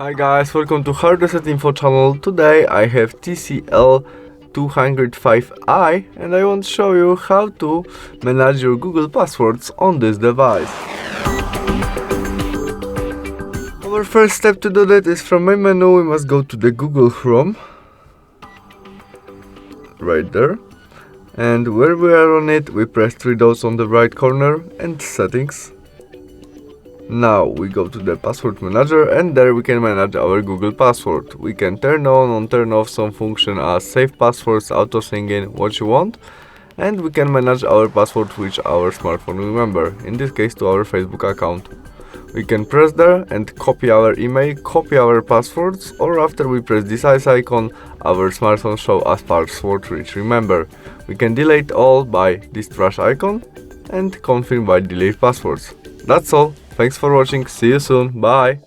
Hi guys, welcome to Hard Reset Info channel. Today I have TCL 305i and I want to show you how to manage your Google passwords on this device. Our first step to do that is from main menu we must go to the Google Chrome. Right there. And where we are on it, we press three dots on the right corner and settings. Now we go to the password manager and there we can manage our Google password. We can turn on or turn off some function as save passwords, auto sign-in, what you want. And we can manage our password which our smartphone remember, in this case to our Facebook account. We can press there and copy our email, copy our passwords, or after we press this icon, our smartphone show as password which remember. We can delete all by this trash icon and confirm by delete passwords. That's all. Thanks for watching, see you soon, bye!